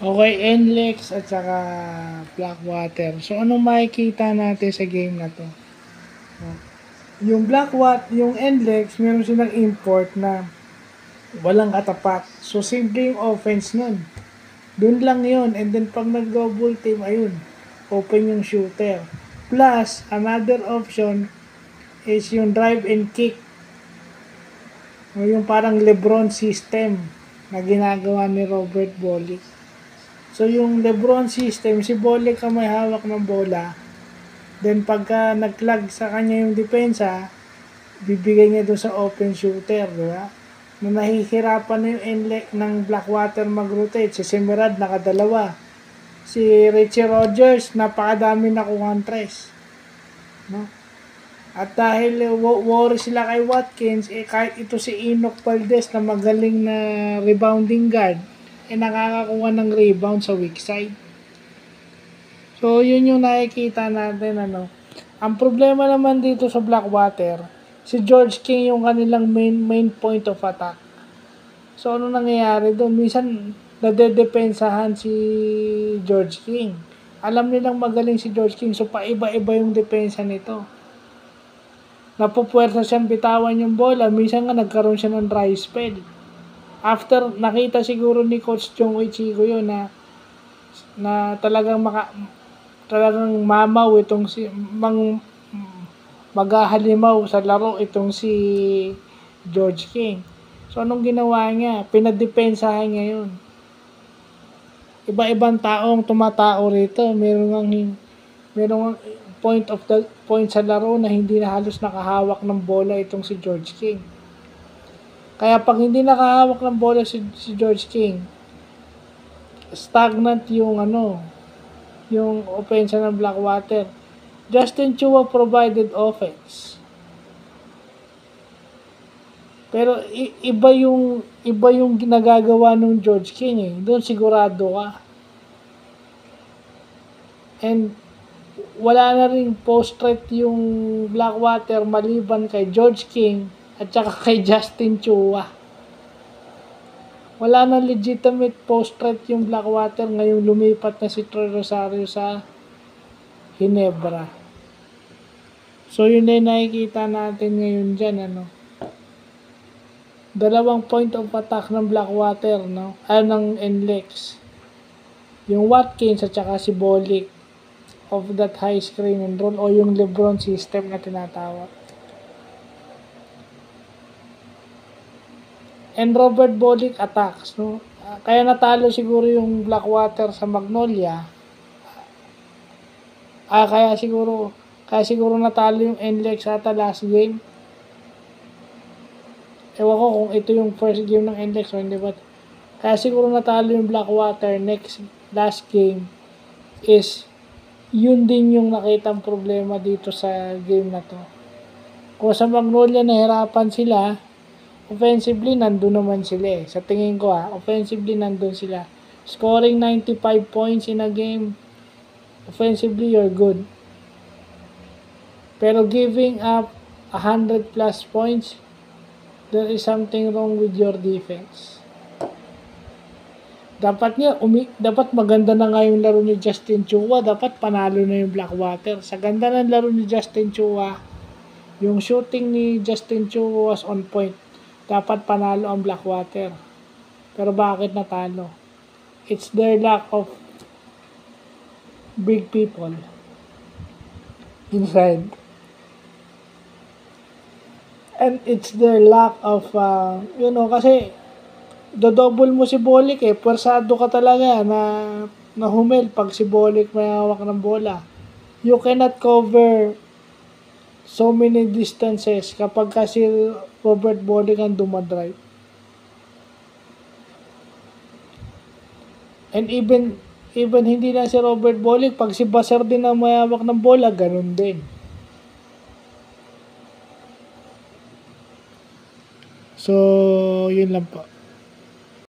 Okay, NLEX at saka Blackwater. So, anong makikita natin sa game na to? Yung yung NLEX, meron silang import na walang katapat. So, simple yung offense nun. Doon lang yun. And then, pag nag-double team, ayun, open yung shooter. Plus, another option is yung drive and kick. Yung parang Lebron system na ginagawa ni Robert Bolick. So, yung Lebron system, si Bolick ang may hawak ng bola. Then, pagka nag-clag sa kanya yung depensa, bibigay niya doon sa open shooter, di ba? Na nahihirapan na yung NLEX ng Blackwater mag-rotate. Si Semerad, nakadalawa. Si Richie Rogers, napakadami nakuha tres. No? At dahil worry sila kay Watkins, kahit ito si Enoch Valdez na magaling na rebounding guard, nakakakuha ng rebound sa weak side. So, yun yung nakikita natin, Ang problema naman dito sa Blackwater, si George King yung kanilang main point of attack. So, ano nangyayari doon? Minsan, nadedepensahan si George King. Alam nilang magaling si George King, so paiba-iba yung depensa nito. Napupuwersa siyang bitawan yung bola, minsan nga nagkaroon siya ng dry spell. After, nakita siguro ni Coach Chong Uichigo yun na talagang mamaw itong maghahalimaw sa laro itong si George King. So, anong ginawa niya? Pinadepensahan niya yun. Iba-ibang taong tumatao rito. Merong point sa laro na hindi na halos nakahawak ng bola itong si George King. Kaya pag hindi nakahawak ng bola si George King, stagnant yung offense ng Blackwater. Justin Chua provided offense. Pero iba yung ginagagawa ng George King eh. Doon sigurado ka. And wala na rin post-threat yung Blackwater maliban kay George King at saka kay Justin Chua. Wala na legitimate post-threat yung Blackwater ngayong lumipat na si Troy Rosario sa Ginebra. So, yun na yung nakikita natin ngayon dyan, Dalawang point of attack ng Blackwater, ng NLEX. Yung Watkins at saka si Bolick of that high screen and roll o yung Lebron system na tinatawag. And Robert Bolick attacks, kaya natalo siguro yung Blackwater sa Magnolia. Kaya siguro natalo yung NLEX ata last game. Ewan ko kung ito yung first game ng NLEX o hindi, but kaya siguro natalo yung Blackwater last game is yun din yung nakitang problema dito sa game na to. Kung sa Magnolia nahirapan sila, offensively, nandun naman sila eh. Sa tingin ko offensively, nandun sila. Scoring 95 points in a game, offensively, you're good. Pero giving up 100 plus points, there is something wrong with your defense. Dapat maganda na nga yung laro ni Justin Chua. Dapat panalo na yung Blackwater. Sa ganda ng laro ni Justin Chua, yung shooting ni Justin Chua was on point. Dapat panalo ang Blackwater. Pero bakit natalo? It's their lack of big people inside. And it's their lack of, kasi double mo si Bolick pwersado ka talaga na humel pag si Bolick may hawak ng bola. You cannot cover so many distances kapag kasi Robert Bolick ang dumadrive. And even hindi na si Robert Bolick, pag si Basser din ang may hawak ng bola, ganun din. So, yun lang po.